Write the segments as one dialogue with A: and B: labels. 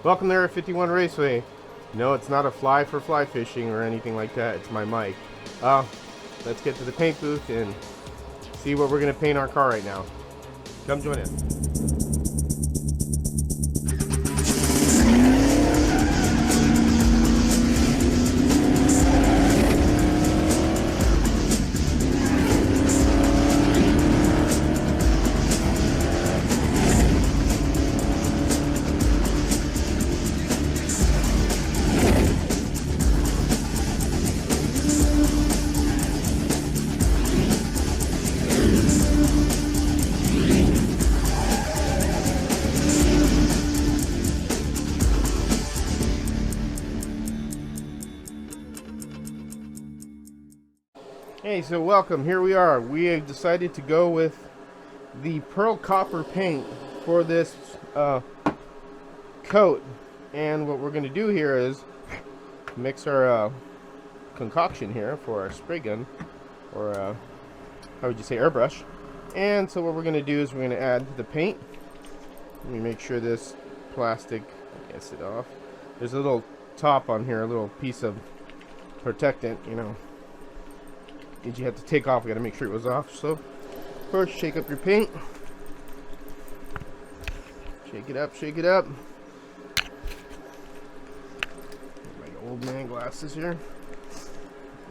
A: Welcome to Area 51 Raceway. No, it's not a fly for fly fishing or anything like that. It's my mic. Let's get to the paint booth and see what we're going to paint our car right now. Come join us. Hey, so welcome. Here we are. We have decided to go with the pearl copper paint for this coat. And what we're going to do here is mix our concoction here for our spray gun, or how would you say, airbrush. And so what we're going to do is we're going to add the paint. Let me make sure this plastic gets it off. There's a little top on here, a little piece of protectant, you know. You have to take off. We got to make sure it was off. So first, shake up your paint. Shake it up, shake it up. My old man glasses here.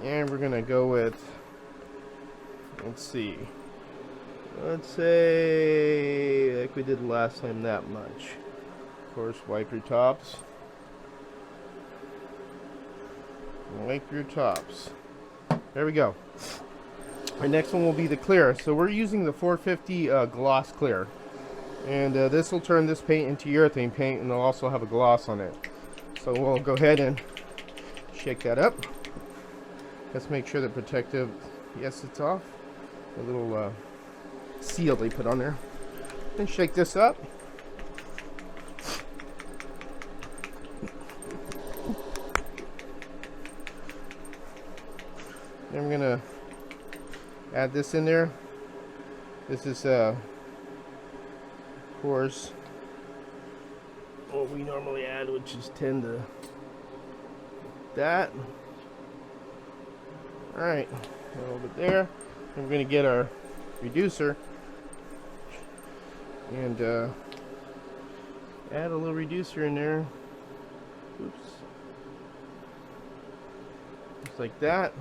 A: And we're gonna go with, let's see, let's say like we did last time, that much. Of course, wipe your tops. Wipe your tops. There we go. Our next one will be the clear. So we're using the 450 gloss clear, and this will turn this paint into urethane paint, and it'll also have a gloss on it. So we'll go ahead and shake that up. Let's make sure the protective, yes, it's off. The little seal they put on there. And shake this up. Then we're gonna add this in there. This is of course what we normally add, which is 10 to that. Alright, a little bit there. And we're gonna get our reducer and add a little reducer in there. Oops. Just like that.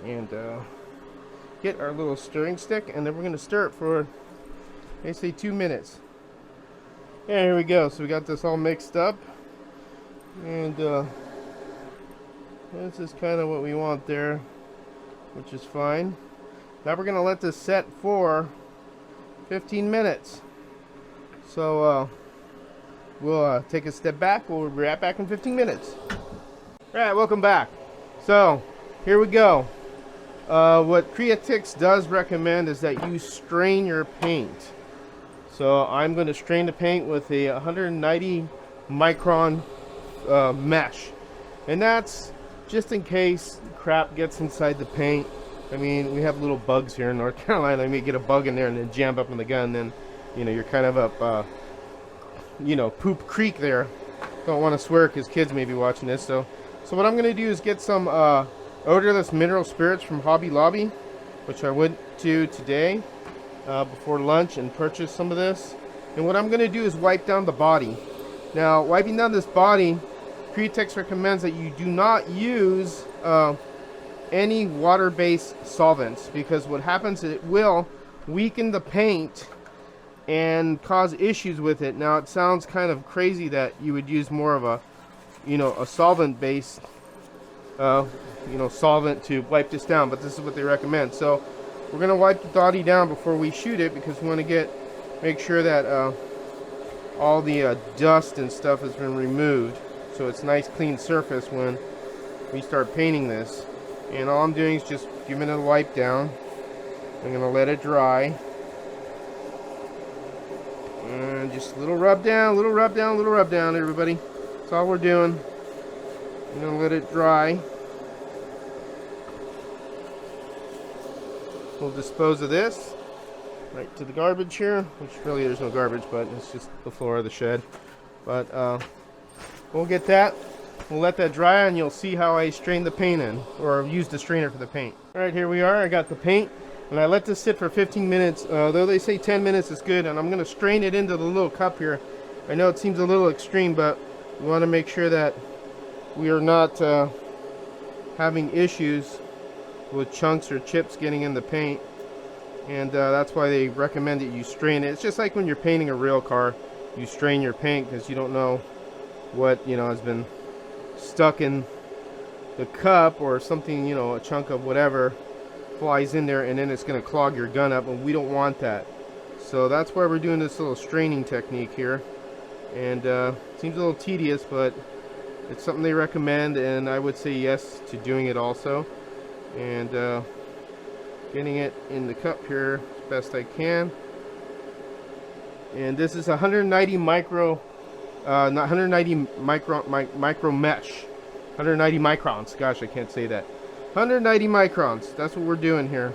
A: And get our little stirring stick, and then we're going to stir it for, they say, 2 minutes. Yeah, here we go. So we got this all mixed up, and this is kind of what we want there, which is fine. Now we're going to let this set for 15 minutes. So we'll take a step back. We'll be right back in 15 minutes. All right, welcome back. So here we go. What Creatix does recommend is that you strain your paint. So I'm going to strain the paint with a 190 micron mesh. And that's just in case crap gets inside the paint. I mean, we have little bugs here in North Carolina. I may get a bug in there and then jam up in the gun. Then, you know, you're kind of up, you know, Poop Creek there. Don't want to swear because kids may be watching this. So what I'm going to do is get some odorless mineral spirits from Hobby Lobby, which I went to today before lunch and purchased some of this. And what I'm going to do is wipe down the body. Now, wiping down this body, Creatix recommends that you do not use any water-based solvents, because what happens is it will weaken the paint and cause issues with it. Now, it sounds kind of crazy that you would use more of a, you know, a solvent-based you know, solvent to wipe this down, but this is what they recommend. So we're going to wipe the body down before we shoot it, because we want to make sure that all the dust and stuff has been removed, so it's a nice clean surface when we start painting this. And all I'm doing is just giving it a wipe down. I'm going to let it dry, and just a little rub down, little rub down, little rub down, everybody. That's all we're doing. I'm going to let it dry. We'll dispose of this right to the garbage here, which really there's no garbage, but it's just the floor of the shed. But we'll get that. We'll let that dry, and you'll see how I strain the paint in, or use the strainer for the paint. All right, here we are. I got the paint, and I let this sit for 15 minutes. Though they say 10 minutes is good, and I'm going to strain it into the little cup here. I know it seems a little extreme, but we want to make sure that we are not having issues with chunks or chips getting in the paint. And that's why they recommend that you strain it. It's just like when you're painting a real car, you strain your paint because you don't know what, you know, has been stuck in the cup, or something, you know, a chunk of whatever flies in there, and then it's going to clog your gun up, and we don't want that. So that's why we're doing this little straining technique here. And seems a little tedious, but it's something they recommend, and I would say yes to doing it also. And getting it in the cup here as best I can. And this is 190 micro, not 190 micro mesh. 190 microns. Gosh, I can't say that. 190 microns. That's what we're doing here.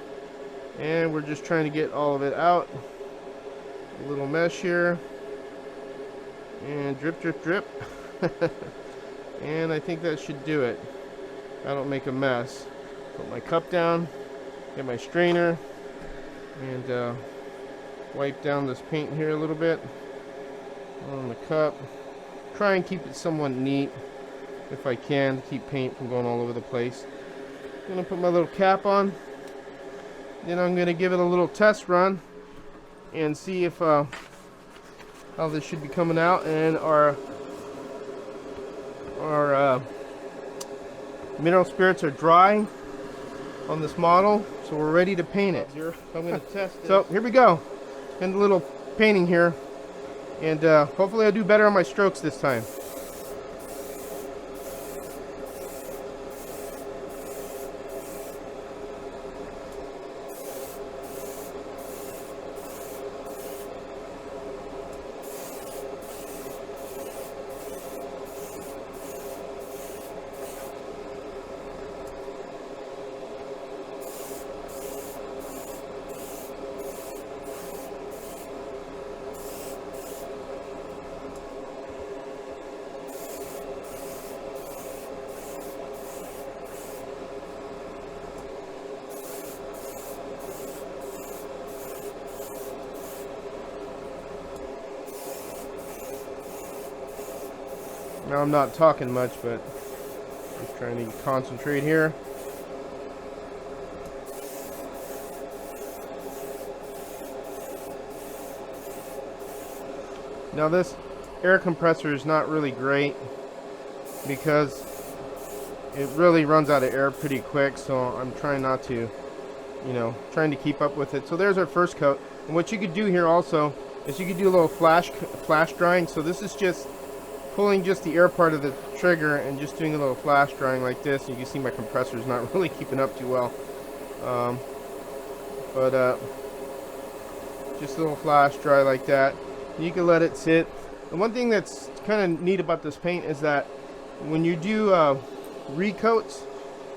A: And we're just trying to get all of it out. A little mesh here. And drip, drip, drip. And I think that should do it. I don't make a mess. Put my cup down. Get my strainer. And wipe down this paint here a little bit on the cup. Try and keep it somewhat neat if I can, to keep paint from going all over the place. I'm going to put my little cap on. Then I'm going to give it a little test run and see if how this should be coming out. And our mineral spirits are dry on this model, so we're ready to paint it. I'm going to test it. So here we go. And a little painting here, and hopefully I'll do better on my strokes this time. Now I'm not talking much, but just trying to concentrate here. Now this air compressor is not really great because it really runs out of air pretty quick, so I'm trying not to, you know, trying to keep up with it. So there's our first coat. And what you could do here also is you could do a little flash drying. So this is just pulling just the air part of the trigger and just doing a little flash drying like this. You can see my compressor is not really keeping up too well, just a little flash dry like that. You can let it sit. And one thing that's kind of neat about this paint is that when you do recoats,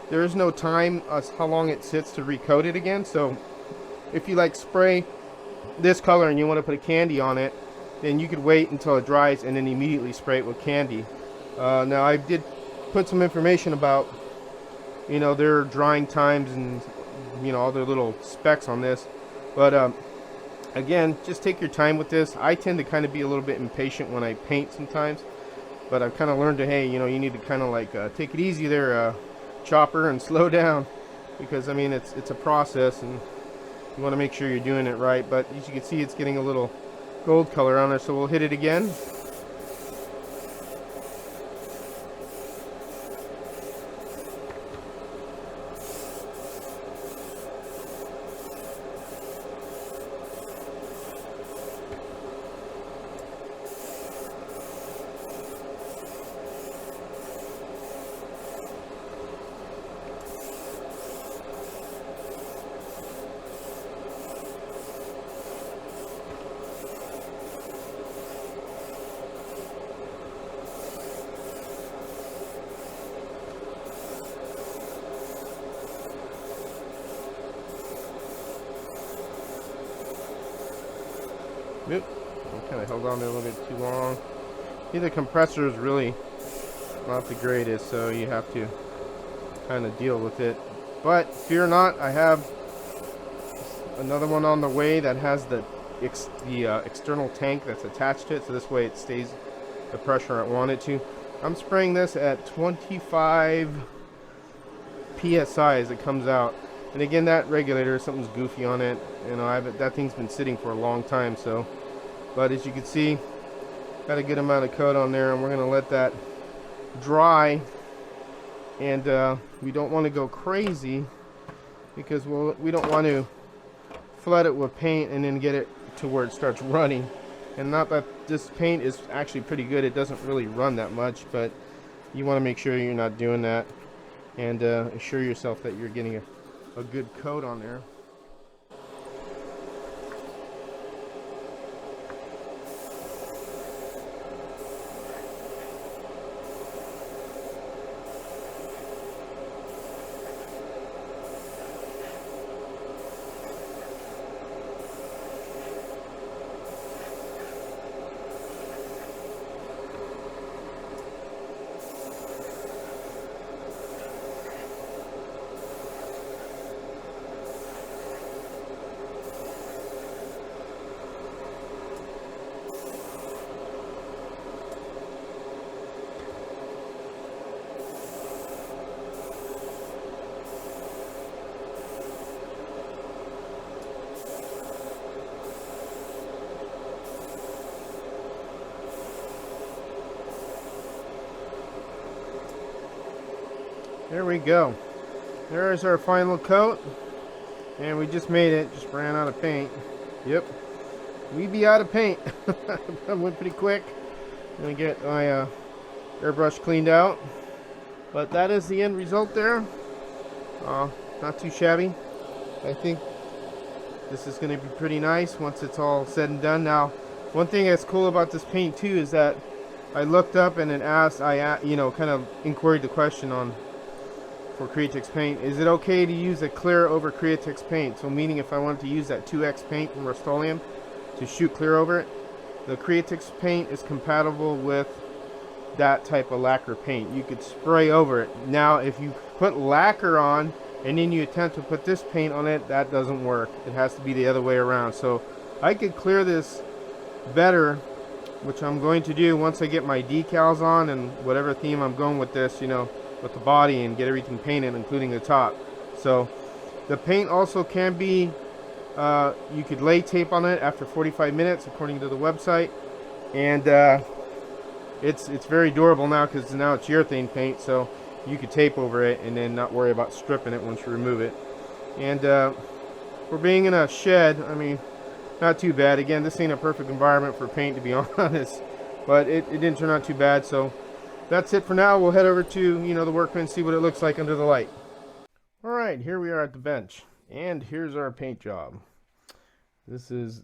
A: there is no time as how long it sits to recoat it again. So if you like spray this color and you want to put a candy on it, then you could wait until it dries and then immediately spray it with candy. Now I did put some information about, you know, their drying times and, you know, all their little specs on this. But again, just take your time with this. I tend to kind of be a little bit impatient when I paint sometimes, but I've kind of learned to, hey, you know, you need to kind of like take it easy there, chopper, and slow down, because I mean it's a process and you want to make sure you're doing it right. But as you can see, it's getting a little gold color on there, so we'll hit it again. Oop, I kind of held on there a little bit too long. See, the compressor is really not the greatest, so you have to kind of deal with it. But fear not, I have another one on the way that has the external tank that's attached to it, so this way it stays the pressure I want it to. I'm spraying this at 25 psi as it comes out, and again, that regulator, something's goofy on it. You know, that thing's been sitting for a long time. So, but as you can see, got a good amount of coat on there, and we're gonna let that dry. And we don't want to go crazy because we don't want to flood it with paint and then get it to where it starts running. And not that this paint is actually pretty good, it doesn't really run that much, but you want to make sure you're not doing that, and assure yourself that you're getting a good coat on there. There we go. There's our final coat, and we just made it. Just ran out of paint. Yep, we be out of paint. That went pretty quick. I'm gonna get my airbrush cleaned out, but that is the end result there. Not too shabby. I think this is gonna be pretty nice once it's all said and done. Now, one thing that's cool about this paint too is that I looked up and it asked, kind of inquired the question for Createx paint, is it okay to use a clear over Createx paint? So meaning if I wanted to use that 2X paint from Rust-Oleum to shoot clear over it, the Createx paint is compatible with that type of lacquer paint. You could spray over it. Now if you put lacquer on and then you attempt to put this paint on it, that doesn't work. It has to be the other way around. So I could clear this better, which I'm going to do once I get my decals on and whatever theme I'm going with this, with the body, and get everything painted, including the top. So the paint also can be, you could lay tape on it after 45 minutes according to the website, and it's very durable now because now it's urethane paint, so you could tape over it and then not worry about stripping it once you remove it. And for being in a shed, I mean, not too bad. Again, this ain't a perfect environment for paint, to be honest, but it didn't turn out too bad. So that's it for now. We'll head over to the workbench, see what it looks like under the light. All right, here we are at the bench, and here's our paint job. This is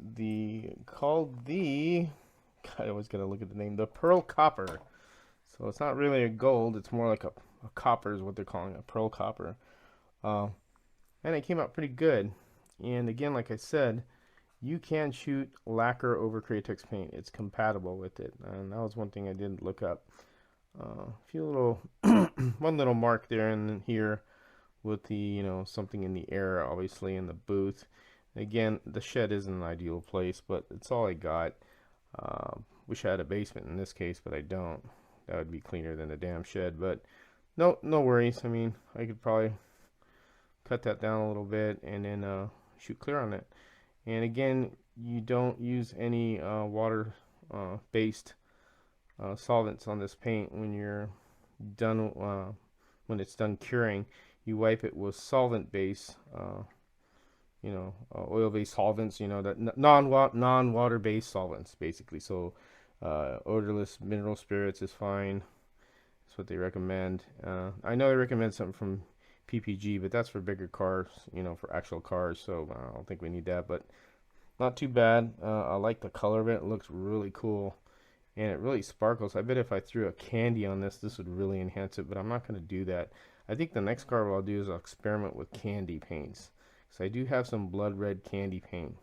A: called the, God, I always gotta look at the name, the Pearl Copper. So it's not really a gold, it's more like a copper is what they're calling it, Pearl Copper. And it came out pretty good. And again, like I said, you can shoot lacquer over Createx paint. It's compatible with it, and that was one thing I didn't look up. A few little one little mark there and here with the something in the air, obviously in the booth. Again, the shed isn't an ideal place, but it's all I got. Wish I had a basement in this case, but I don't. That would be cleaner than the damn shed, but no worries. I mean, I could probably cut that down a little bit and then shoot clear on it. And again, you don't use any water based solvents on this paint when you're done. When it's done curing, you wipe it with solvent base, oil based solvents, that non-water based solvents basically. So odorless mineral spirits is fine. That's what they recommend. I know they recommend something from PPG, but that's for bigger cars, for actual cars, so I don't think we need that, but not too bad. I like the color of it. It looks really cool, and it really sparkles. I bet if I threw a candy on this would really enhance it, but I'm not going to do that. I think the next car what I'll do is I'll experiment with candy paints, because I do have some blood red candy paint,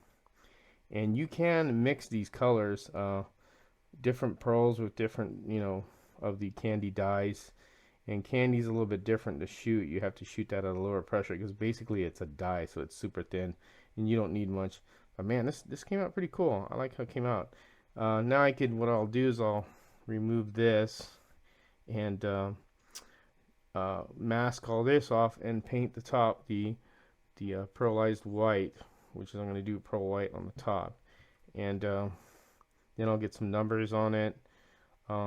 A: and you can mix these colors different pearls with different, you know, of the candy dyes. And candy's a little bit different to shoot. You have to shoot that at a lower pressure because basically it's a dye, so it's super thin, and you don't need much. But man, this came out pretty cool. I like how it came out. Now what I'll do is I'll remove this and mask all this off and paint the top the pearlized white, which is I'm going to do pearl white on the top, and then I'll get some numbers on it,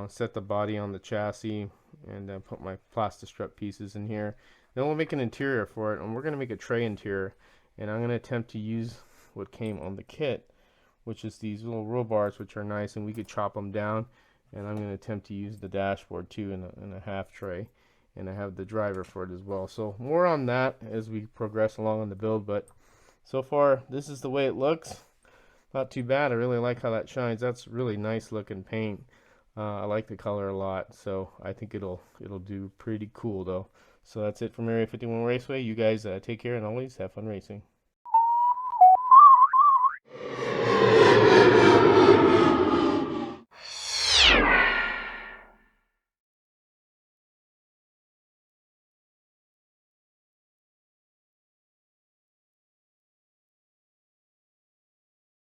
A: set the body on the chassis, and then put my plastic strut pieces in here. Then we'll make an interior for it, and we're going to make a tray interior, and I'm going to attempt to use what came on the kit, which is these little roll bars, which are nice, and we could chop them down, and I'm going to attempt to use the dashboard too in a half tray, and I have the driver for it as well. So more on that as we progress along in the build, but so far this is the way it looks. Not too bad. I really like how that shines. That's really nice looking paint. I like the color a lot, so I think it'll do pretty cool though. So that's it from Area 51 Raceway. You guys take care and always have fun racing.